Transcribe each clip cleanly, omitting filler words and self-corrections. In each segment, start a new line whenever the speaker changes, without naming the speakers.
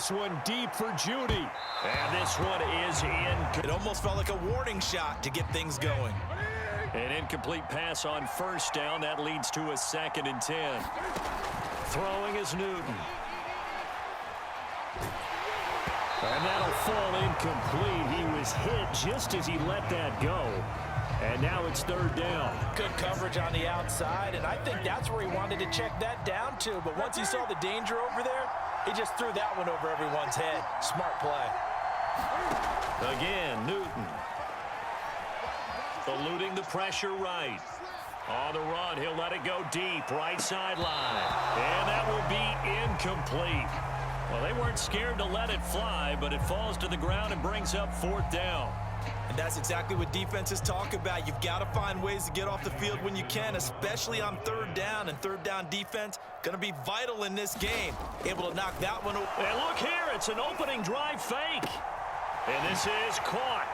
this one deep for Judy. And this one is in.
It almost felt like a warning shot to get things going.
An incomplete pass on first down. That leads to a 2nd and 10. Throwing is Newton. And that'll fall incomplete. He was hit just as he let that go. And now it's 3rd down.
Good coverage on the outside, and I think that's where he wanted to check that down to. But once he saw the danger over there, he just threw that one over everyone's head. Smart play.
Again, Newton. Eluding the pressure right. On the run, he'll let it go deep, right sideline. And that will be incomplete. Well, they weren't scared to let it fly, but it falls to the ground and brings up 4th down.
And that's exactly what defenses talk about. You've got to find ways to get off the field when you can, especially on 3rd down. And 3rd down defense going to be vital in this game. Able to knock that one over.
And look here, it's an opening drive fake. And this is caught.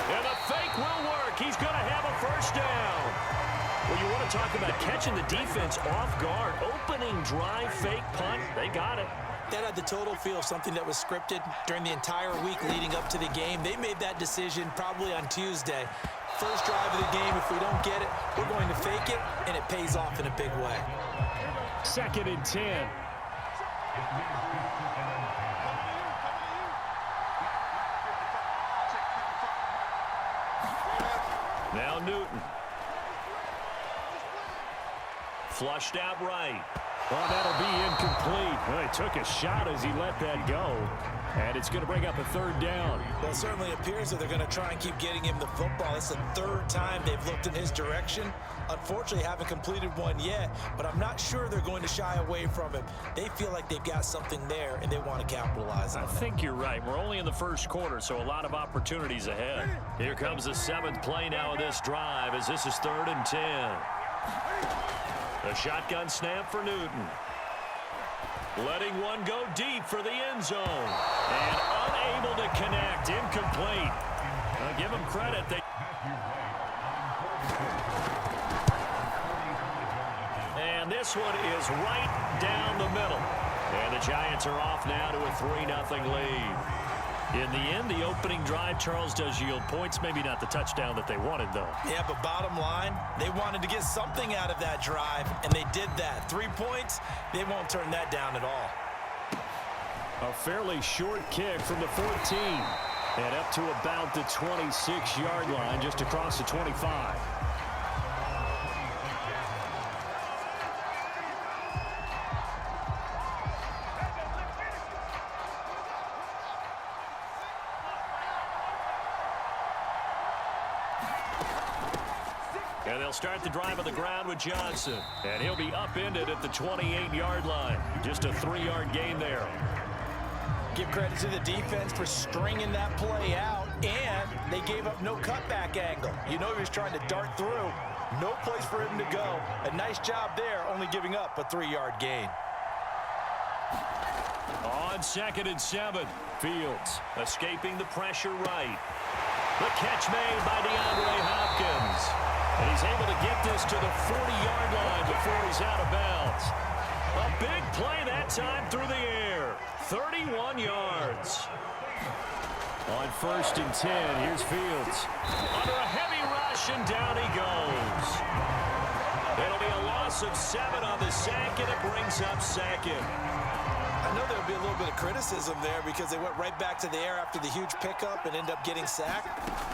And the fake will work. He's going to have a 1st down. Well, you want to talk about catching the defense off guard. Opening drive fake punt. They got it.
That had the total feel of something that was scripted during the entire week leading up to the game. They made that decision probably on Tuesday. First drive of the game, if we don't get it, we're going to fake it, and it pays off in a big way.
2nd and 10. Now Newton. Flushed out right. Well, that'll be incomplete. Well, he took a shot as he let that go. And it's going to bring up a 3rd down.
Well, it certainly appears that they're going to try and keep getting him the football. It's the 3rd time they've looked in his direction. Unfortunately, haven't completed one yet, but I'm not sure they're going to shy away from him. They feel like they've got something there, and they want to capitalize on it.
I think you're right. We're only in the 1st quarter, so a lot of opportunities ahead. Here comes the 7th play now of this drive as this is 3rd and 10. A shotgun snap for Newton. Letting one go deep for the end zone. And unable to connect. Incomplete. I'll give them credit. And this one is right down the middle. And the Giants are off now to a 3-0 lead. In the end, the opening drive, Charles, does yield points. Maybe not the touchdown that they wanted, though.
Yeah, but bottom line, they wanted to get something out of that drive, and they did that. 3 points, they won't turn that down at all.
A fairly short kick from the 14. And up to about the 26-yard line, just across the 25. And they'll start the drive on the ground with Johnson. And he'll be upended at the 28-yard line. Just a 3-yard gain there.
Give credit to the defense for stringing that play out, and they gave up no cutback angle. You know he was trying to dart through. No place for him to go. A nice job there, only giving up a 3-yard gain.
On 2nd and 7, Fields escaping the pressure right. The catch made by DeAndre Hopkins. And he's able to get this to the 40-yard line before he's out of bounds. A big play that time through the air. 31 yards. On 1st and 10, here's Fields. Under a heavy rush, and down he goes. It'll be a loss of 7 on the sack, and it brings up 2nd.
I know there'll be a little bit of criticism there because they went right back to the air after the huge pickup and end up getting sacked.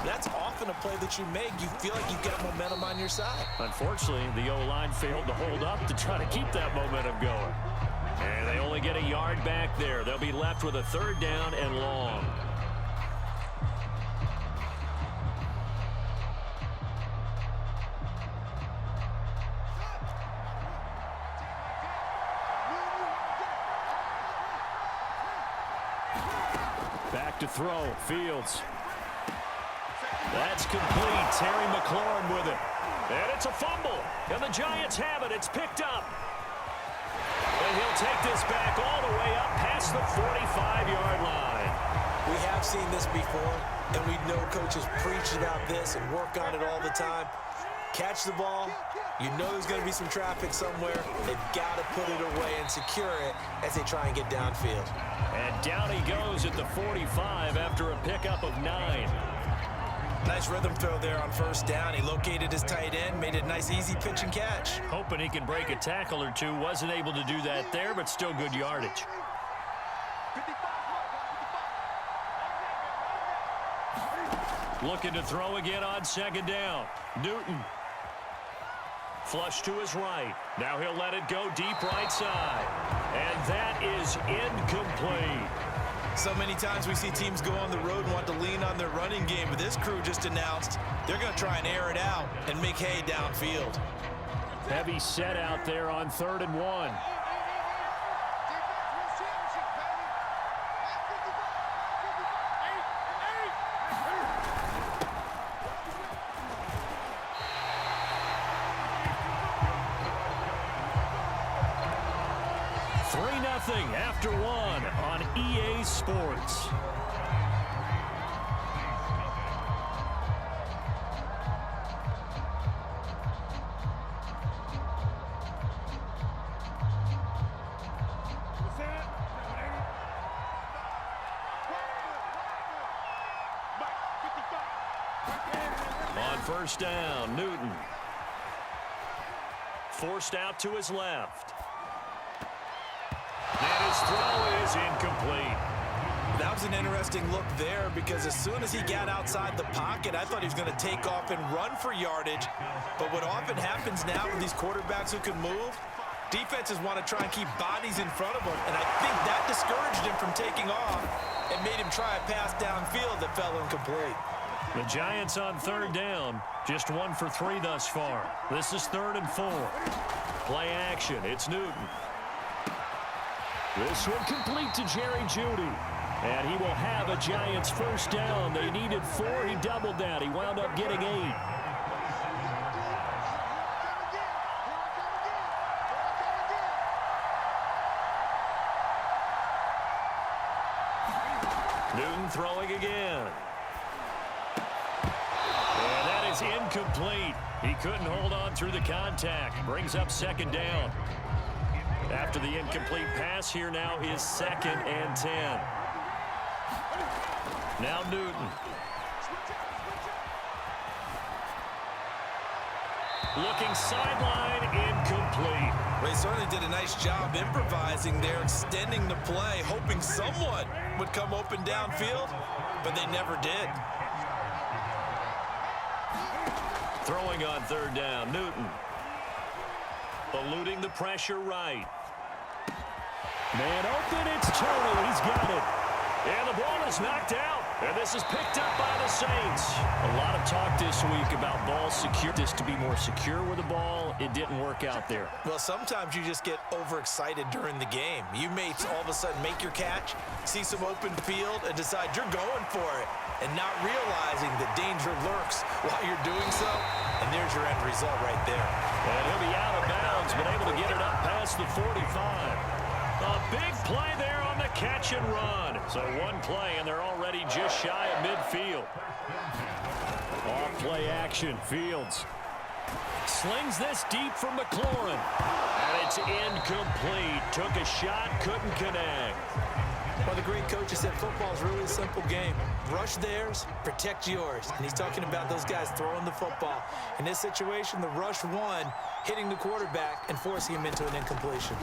That's often a play that you make. You feel like you've got momentum on your side.
Unfortunately, the O-line failed to hold up to try to keep that momentum going. And they only get a yard back there. They'll be left with a 3rd down and long. Back to throw. Fields. That's complete. Terry McLaurin with it. And it's a fumble. And the Giants have it. It's picked up. And he'll take this back all the way up past the 45-yard line.
We have seen this before, and we know coaches preach about this and work on it all the time. Catch the ball. You know there's going to be some traffic somewhere. They've got to put it away and secure it as they try and get downfield.
And down he goes at the 45 after a pickup of 9.
Nice rhythm throw there on first down. He located his tight end, made a nice easy pitch and catch.
Hoping he can break a tackle or two. Wasn't able to do that there, but still good yardage. Looking to throw again on second down. Newton. Flush to his right. Now he'll let it go deep right side. And that is incomplete.
So many times we see teams go on the road and want to lean on their running game, but this crew just announced they're going to try and air it out and make hay downfield.
Heavy set out there on 3rd and 1. After 1 on EA Sports. On first down, Newton. Forced out to his left. And his throw is incomplete.
That was an interesting look there because as soon as he got outside the pocket, I thought he was going to take off and run for yardage. But what often happens now with these quarterbacks who can move, defenses want to try and keep bodies in front of them. And I think that discouraged him from taking off and made him try a pass downfield that fell incomplete.
The Giants on 3rd down, just 1 for 3 thus far. This is 3rd and 4. Play action, it's Newton. This one complete to Jerry Jeudy. And he will have a Giants first down. They needed 4. He doubled that. He wound up getting 8. Newton throwing again. And that is incomplete. He couldn't hold on through the contact. Brings up 2nd down. After the incomplete pass, here now is 2nd and 10. Now Newton. Looking sideline, incomplete.
Well, he certainly did a nice job improvising there, extending the play, hoping someone would come open downfield, but they never did.
Throwing on 3rd down, Newton. Eluding the pressure right. Man open, it's Tony. He's got it. And the ball is knocked out. And this is picked up by the Saints. A lot of talk this week about ball secure. Just to be more secure with the ball, it didn't work out there.
Well, sometimes you just get overexcited during the game. You may all of a sudden make your catch, see some open field, and decide you're going for it, and not realizing the danger lurks while you're doing so. And there's your end result right there.
And he'll be out of bounds, but able to get it up past the 45. A big play there on the catch and run. So 1 play, and they're already just shy of midfield. Off play action, Fields. Slings this deep from McLaurin. And it's incomplete. Took a shot, couldn't connect.
Well, the great coach has said football is really a simple game. Rush theirs, protect yours. And he's talking about those guys throwing the football. In this situation, the rush won, hitting the quarterback and forcing him into an incompletion.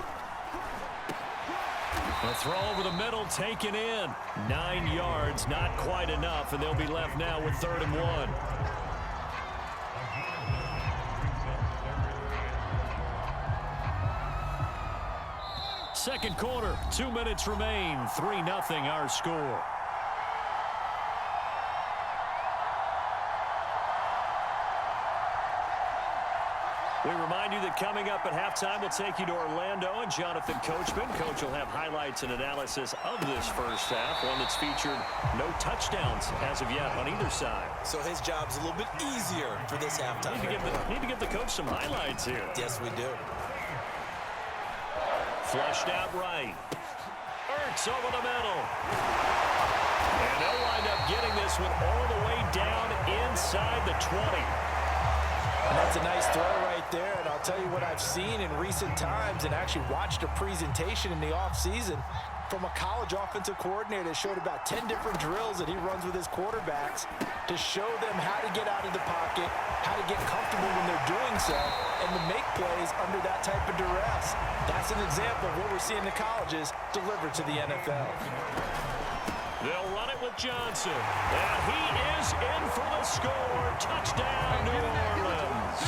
A throw over the middle, taken in. 9 yards, not quite enough, and they'll be left now with 3rd and 1. Second quarter, 2 minutes remain. 3-0 our score. We remind you that coming up at halftime, we'll take you to Orlando and Jonathan Coachman. Coach will have highlights and analysis of this first half, one that's featured no touchdowns as of yet on either side.
So his job's a little bit easier for this halftime.
Need to give the coach some highlights here.
Yes, we do.
Flushed out right. Ertz over the middle. And they'll wind up getting this one all the way down inside the 20.
And that's a nice throw right there. And I'll tell you what I've seen in recent times and actually watched a presentation in the offseason from a college offensive coordinator that showed about 10 different drills that he runs with his quarterbacks to show them how to get out of the pocket, how to get comfortable when they're doing so, and to make plays under that type of duress. That's an example of what we're seeing in the colleges delivered to the NFL.
They'll run it with Johnson. And he is in for the score. Touchdown, New Orleans.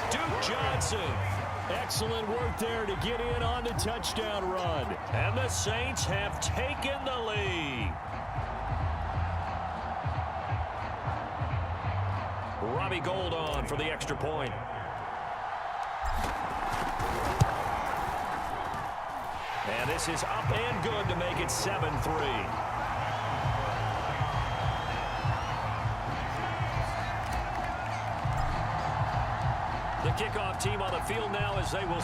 Duke Johnson. Excellent work there to get in on the touchdown run. And the Saints have taken the lead. Robbie Gould on for the extra point. And this is up and good to make it 7-3. The kickoff team on the field now as they will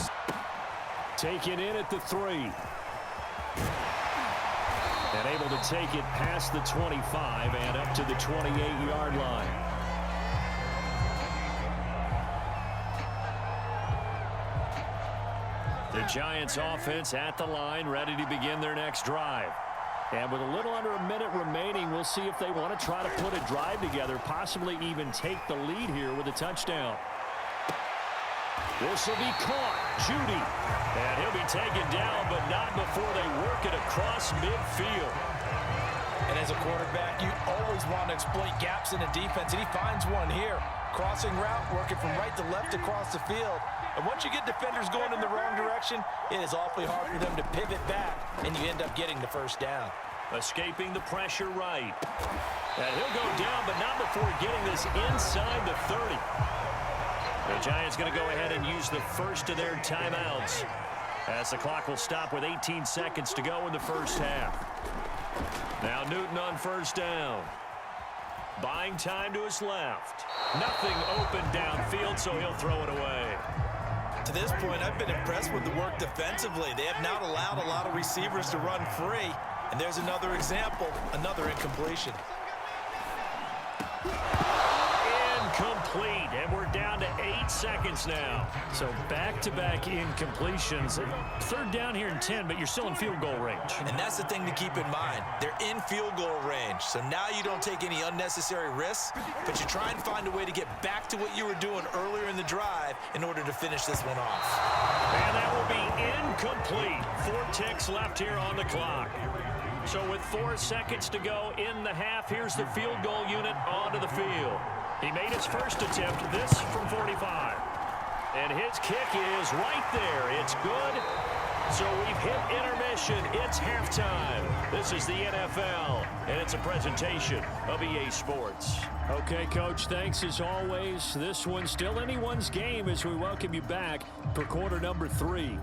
take it in at the 3. And able to take it past the 25 and up to the 28-yard line. The Giants offense at the line, ready to begin their next drive. And with a little under a minute remaining, we'll see if they want to try to put a drive together, possibly even take the lead here with a touchdown. This will be caught. Judy. And he'll be taken down, but not before they work it across midfield.
And as a quarterback, you always want to exploit gaps in the defense, and he finds one here. Crossing route, working from right to left across the field. And once you get defenders going in the wrong direction, it is awfully hard for them to pivot back, and you end up getting the first down.
Escaping the pressure right. And he'll go down, but not before getting this inside the 30. The Giants going to go ahead and use the first of their timeouts as the clock will stop with 18 seconds to go in the first half. Now Newton on first down. Buying time to his left. Nothing open downfield, so he'll throw it away.
To this point, I've been impressed with the work defensively. They have not allowed a lot of receivers to run free. And there's another example, another incompletion.
Incomplete, and we're down to 8 seconds now. So back-to-back incompletions. Third down here in 10, but you're still in field goal range.
And that's the thing to keep in mind. They're in field goal range. So now you don't take any unnecessary risks, but you try and find a way to get back to what you were doing earlier in the drive in order to finish this one off.
And that will be incomplete. 4 ticks left here on the clock. So with 4 seconds to go in the half, here's the field goal unit onto the field. He made his first attempt, this from 45. And his kick is right there. It's good. So we've hit intermission. It's halftime. This is the NFL, and it's a presentation of EA Sports. Okay, Coach, thanks as always. This one's still anyone's game as we welcome you back for quarter number 3.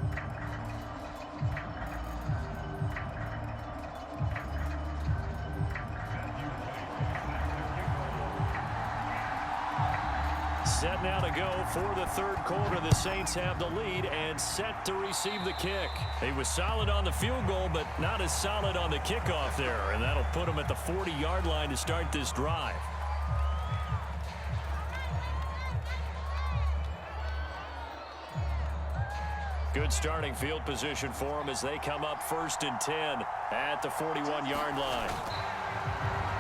Set now to go for the third quarter. The Saints have the lead and set to receive the kick. He was solid on the field goal, but not as solid on the kickoff there, and that'll put him at the 40-yard line to start this drive. Good starting field position for them as they come up 1st and 10 at the 41-yard line.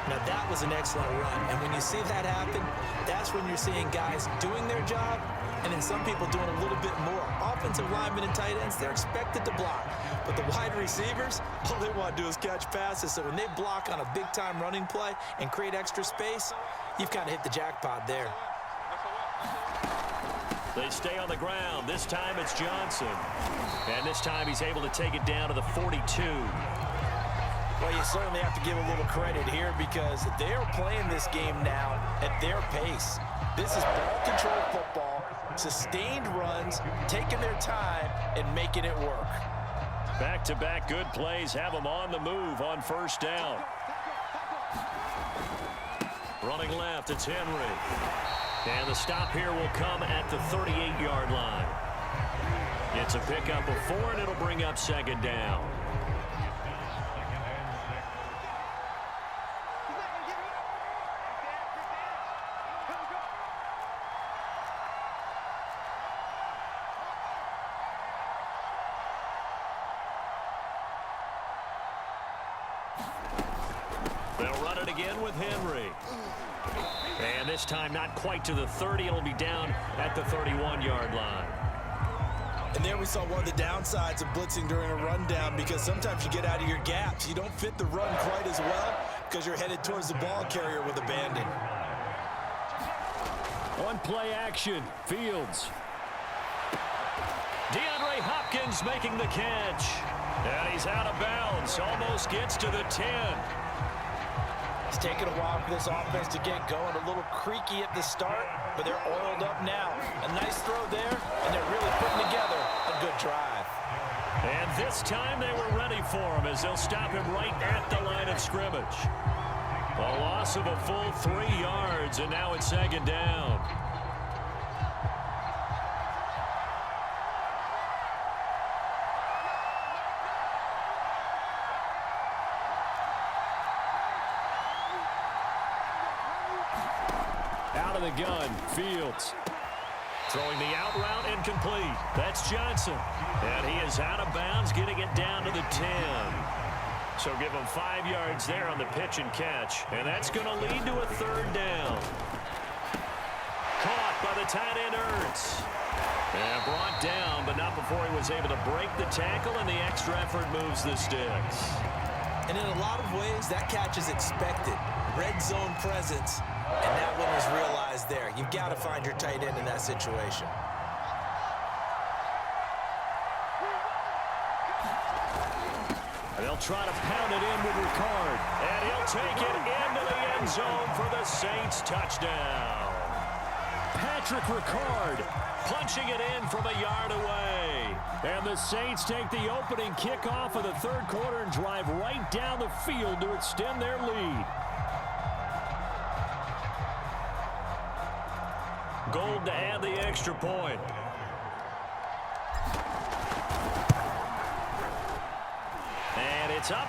Now, that was an excellent run, and when you see that happen, that's when you're seeing guys doing their job and then some people doing a little bit more. Offensive linemen and tight ends, they're expected to block. But the wide receivers, all they want to do is catch passes. So when they block on a big-time running play and create extra space, you've kind of hit the jackpot there.
They stay on the ground. This time it's Johnson. And this time he's able to take it down to the 42.
Well, you certainly have to give a little credit here because they're playing this game now at their pace. This is ball-control football, sustained runs, taking their time, and making it work.
Back-to-back good plays have them on the move on first down. Running left, it's Henry. And the stop here will come at the 38-yard line. It's a pickup of 4, and it'll bring up 2nd down. They'll run it again with Henry. And this time not quite to the 30. It'll be down at the 31-yard line.
And there we saw one of the downsides of blitzing during a rundown, because sometimes you get out of your gaps. You don't fit the run quite as well because you're headed towards the ball carrier with abandon.
On play action, Fields. DeAndre Hopkins making the catch. And he's out of bounds. Almost gets to the 10.
It's taken a while for this offense to get going. A little creaky at the start, but they're oiled up now. A nice throw there, and they're really putting together a good drive.
And this time they were ready for him as they'll stop him right at the line of scrimmage. A loss of a full 3 yards, and now it's 2nd down. Out of the gun, Fields. Throwing the out route incomplete. That's Johnson. And he is out of bounds, getting it down to the 10. So give him 5 yards there on the pitch and catch. And that's going to lead to a 3rd down. Caught by the tight end, Ertz. And brought down, but not before he was able to break the tackle, and the extra effort moves the sticks.
And in a lot of ways, that catch is expected. Red zone presence, and that one was realized there. You've got to find your tight end in that situation.
They'll try to pound it in with Ricard. And he'll take it into the end zone for the Saints touchdown. Patrick Ricard punching it in from a yard away. And the Saints take the opening kickoff of the 3rd quarter and drive right down the field to extend their lead. Gold to add the extra point. And it's up.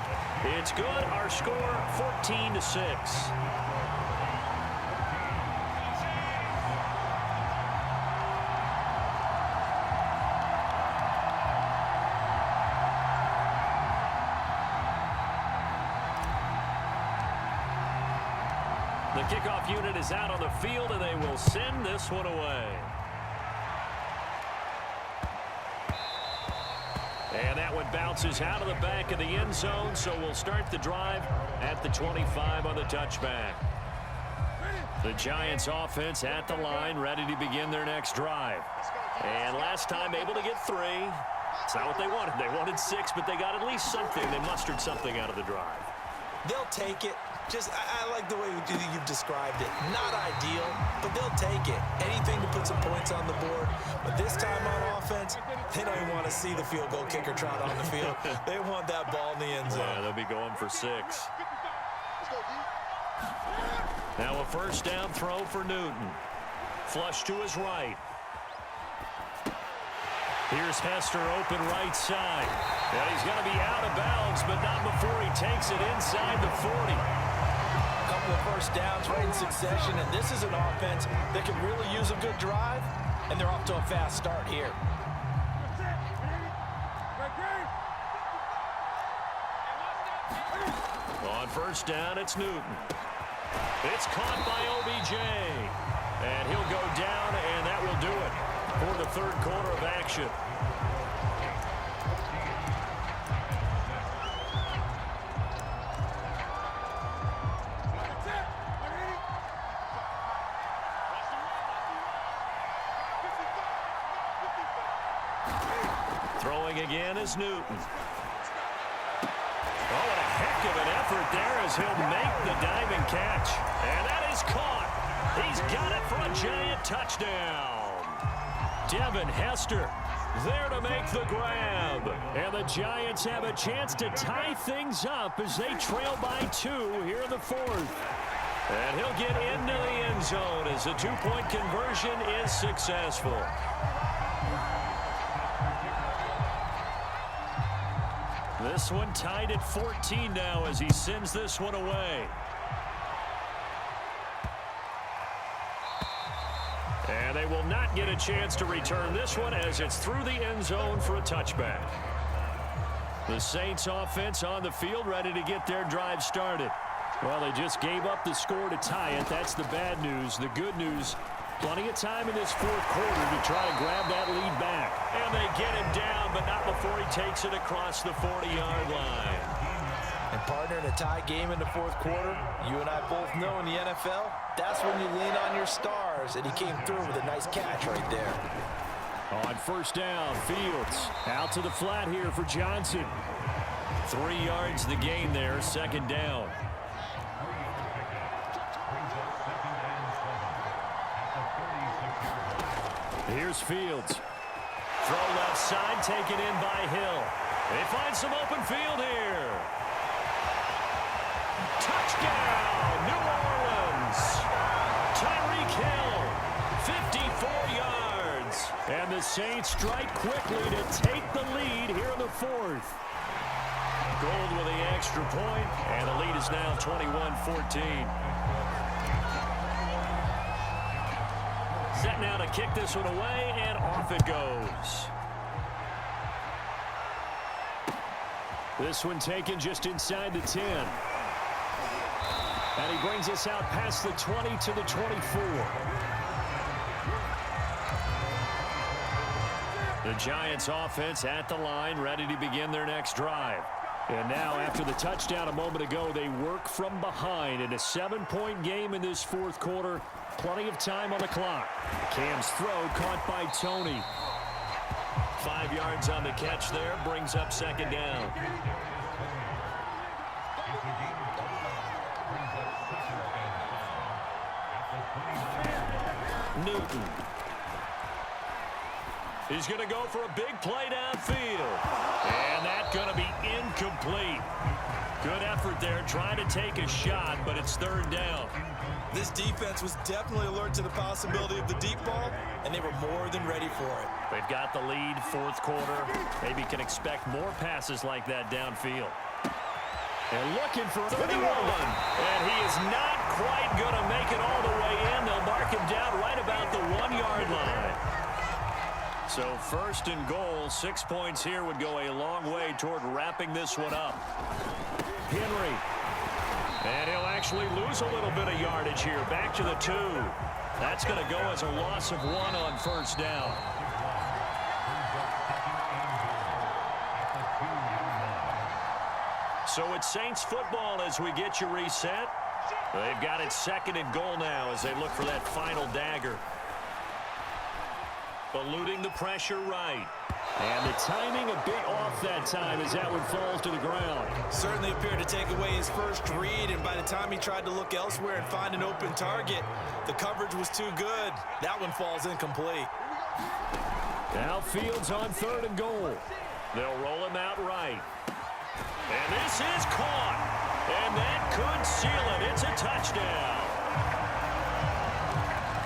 It's good. Our score, 14-6. The kickoff unit is out on the field, and they will send this one away. And that one bounces out of the back of the end zone, so we'll start the drive at the 25 on the touchback. The Giants offense at the line, ready to begin their next drive. And last time able to get 3. It's not what they wanted. They wanted 6, but they got at least something. They mustered something out of the drive.
They'll take it. I like the way you've described it. Not ideal, but they'll take it. Anything to put some points on the board. But this time on offense, they don't even want to see the field goal kicker trot on the field. They want that ball in the end zone.
Yeah, they'll be going for 6. Now a 1st down throw for Newton. Flush to his right. Here's Hester open right side. And he's going to be out of bounds, but not before he takes it inside the 40.
Couple of 1st downs right in succession, and this is an offense that can really use a good drive, and they're off to a fast start here.
On 1st down, it's Newton. It's caught by OBJ. And he'll go down, and that will do it for the 3rd quarter of action. Throwing again is Newton. Oh, what a heck of an effort there as he'll make the diving catch. And that is caught. He's got it for a Giant touchdown. Devin Hester there to make the grab. And the Giants have a chance to tie things up as they trail by 2 here in the 4th. And he'll get into the end zone as the 2-point conversion is successful. This one tied at 14 now as he sends this one away. And they will not get a chance to return this one as it's through the end zone for a touchback. The Saints offense on the field, ready to get their drive started. Well, they just gave up the score to tie it. That's the bad news. The good news, plenty of time in this fourth quarter to try to grab that lead back. And they get him down, but not before he takes it across the 40-yard line.
And partner, in a tie game in the fourth quarter, you and I both know in the NFL, that's when you lean on your stars, and he came through with a nice catch right there.
On first down, Fields out to the flat here for Johnson. 3 yards the gain there, second down. Here's Fields. Throw left side, taken in by Hill. They find some open field here. Touchdown, New Orleans. Tyreek Hill, 54 yards. And the Saints strike quickly to take the lead here in the fourth. Gold with the extra point, and the lead is now 21-14. Set now to kick this one away, and off it goes. This one taken just inside the 10. And he brings us out past the 20 to the 24. The Giants offense at the line, ready to begin their next drive. And now, after the touchdown a moment ago, they work from behind in a 7-point game in this fourth quarter. Plenty of time on the clock. Cam's throw caught by Tony. 5 yards on the catch there, brings up second down. Newton. He's going to go for a big play downfield. And that's going to be incomplete. Good effort there, trying to take a shot, but it's third down.
This defense was definitely alert to the possibility of the deep ball, and they were more than ready for it.
They've got the lead, fourth quarter. Maybe can expect more passes like that downfield. And looking for 31. And he is not quite going to make it all the way in. They'll mark him down right about the 1-yard line. So first and goal, 6 points here would go a long way toward wrapping this one up. Henry. And he'll actually lose a little bit of yardage here. Back to the 2. That's going to go as a loss of 1 on first down. So it's Saints football as we get you reset. They've got it second and goal now as they look for that final dagger. Eluding the pressure right. And the timing a bit off that time as that one falls to the ground.
Certainly appeared to take away his first read, and by the time he tried to look elsewhere and find an open target, the coverage was too good. That one falls incomplete.
Now Fields on third and goal. They'll roll him out right. And this is caught. And that could seal it. It's a touchdown.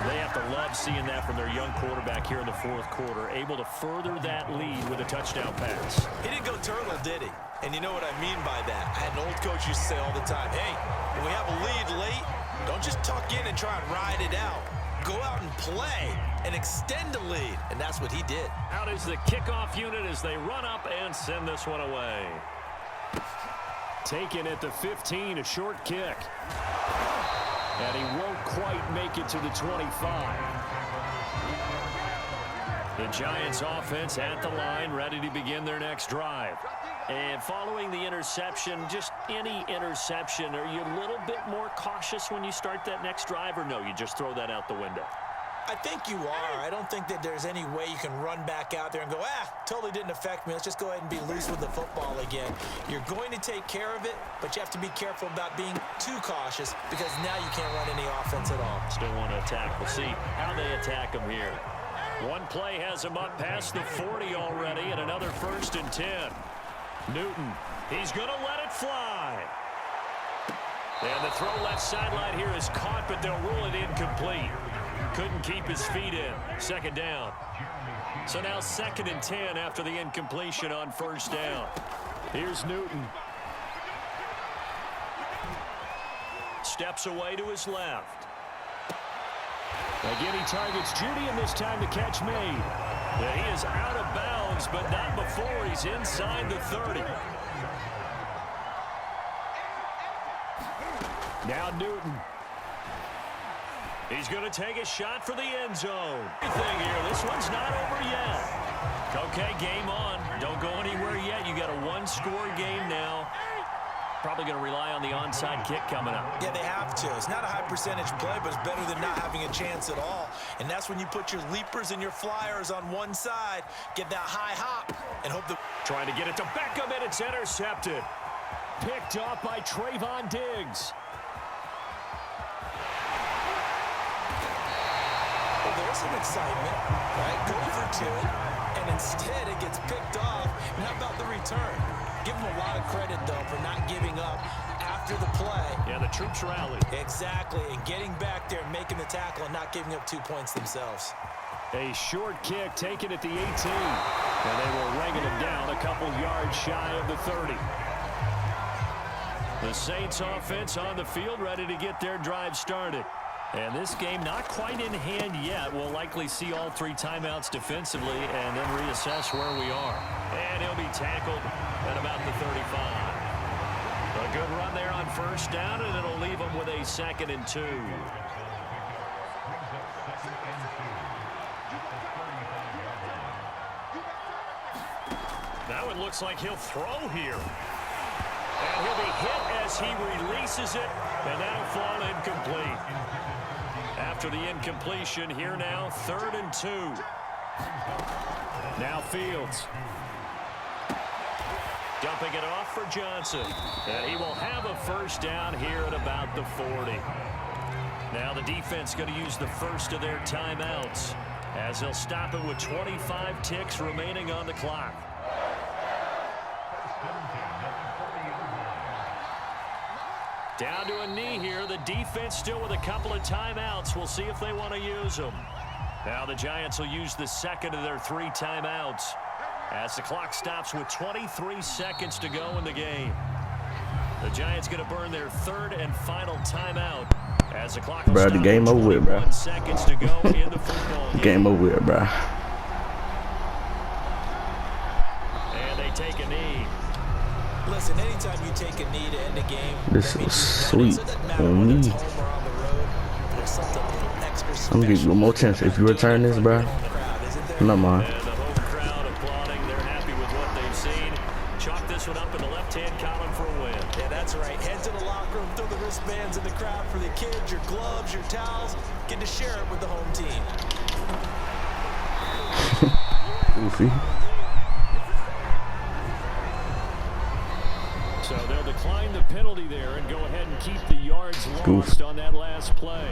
They have to love seeing that from their young quarterback here in the fourth quarter, able to further that lead with a touchdown pass.
He didn't go turtle, did he? And you know what I mean by that. I had an old coach used to say all the time, hey, when we have a lead late, don't just tuck in and try and ride it out. Go out and play and extend the lead. And that's what he did.
Out is the kickoff unit as they run up and send this one away. Taken at the 15, a short kick. And he won't quite make it to the 25. The Giants offense at the line, ready to begin their next drive. And following the interception, just any interception, are you a little bit more cautious when you start that next drive, or no, you just throw that out the window?
I think you are. I don't think that there's any way you can run back out there and go, totally didn't affect me. Let's just go ahead and be loose with the football again. You're going to take care of it, but you have to be careful about being too cautious because now you can't run any offense at all.
Still want to attack. We'll see how they attack them here. One play has him up past the 40 already, and another first and 10. Newton, he's going to let it fly. And the throw left sideline here is caught, but they'll rule it incomplete. Couldn't keep his feet in. Second down. So now second and 10 after the incompletion on first down. Here's Newton. Steps away to his left. Again, he targets Judy, and this time the catch made. Yeah, he is out of bounds, but not before he's inside the 30. Now Newton. He's going to take a shot for the end zone. Everything here. This one's not over yet. Okay, game on. Don't go anywhere yet. You got a one-score game now. Probably going to rely on the onside kick coming up.
Yeah, they have to. It's not a high percentage play, but it's better than not having a chance at all. And that's when you put your leapers and your flyers on one side, get that high hop, and hope that...
Trying to get it to Beckham, and it's intercepted. Picked off by Trayvon Diggs.
Well, there's some excitement, right? Go for two, and instead it gets picked off. And how about the return? Give them a lot of credit, though, for not giving up after the play.
Yeah, the troops rallied.
Exactly, and getting back there and making the tackle and not giving up 2 points themselves.
A short kick taken at the 18. And they will wrangle him down a couple yards shy of the 30. The Saints offense on the field ready to get their drive started. And this game not quite in hand yet. We'll likely see all 3 timeouts defensively and then reassess where we are. And he'll be tackled at about the 35. A good run there on first down, and it'll leave him with a 2nd and 2. That one looks like he'll throw here. And he'll be hit as he releases it, and that'll fall incomplete. After the incompletion, here now, 3rd and 2. Now Fields. Dumping it off for Johnson. And he will have a first down here at about the 40. Now the defense going to use the first of their timeouts as they'll stop it with 25 ticks remaining on the clock. Down to a knee here. The defense still with a couple of timeouts. We'll see if they want to use them. Now the Giants will use the 2nd of their 3 timeouts as the clock stops with 23 seconds to go in the game. The Giants going to burn their 3rd and final timeout as the clock will stop
the game over with, bro.
Seconds to go in the football game.
Game over with, bro.
And they take a knee. Listen, anytime you take a knee to end a game,
this is sweet on me. I'm gonna give you one more chance. If you return this, bro, not mine.
And the home crowd applauding. They're happy with what they've seen. Chalk this one up in the left-hand column for a win.
Yeah, that's right. Head to the locker room, throw the wristbands in the crowd for the kids, your gloves, your towels. Get to share it with the home team.
Goofy.
So they'll decline the penalty there and go ahead and keep the yards lost on that last play.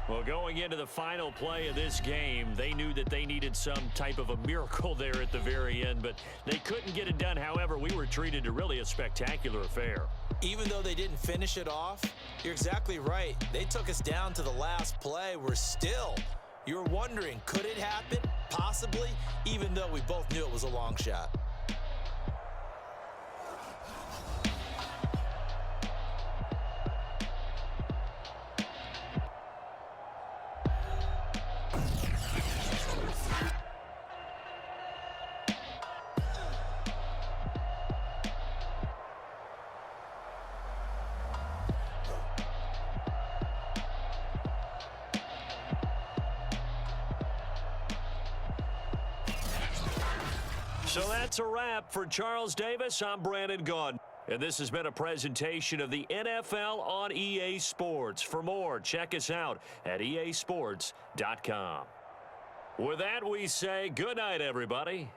Well, going into the final play of this game, they knew that they needed some type of a miracle there at the very end, but they couldn't get it done. However, we were treated to really a spectacular affair.
Even though they didn't finish it off, you're exactly right. They took us down to the last play. You're wondering, could it happen? Possibly, even though we both knew it was a long shot.
So that's a wrap for Charles Davis. I'm Brandon Gaudin. And this has been a presentation of the NFL on EA Sports. For more, check us out at easports.com. With that, we say good night, everybody.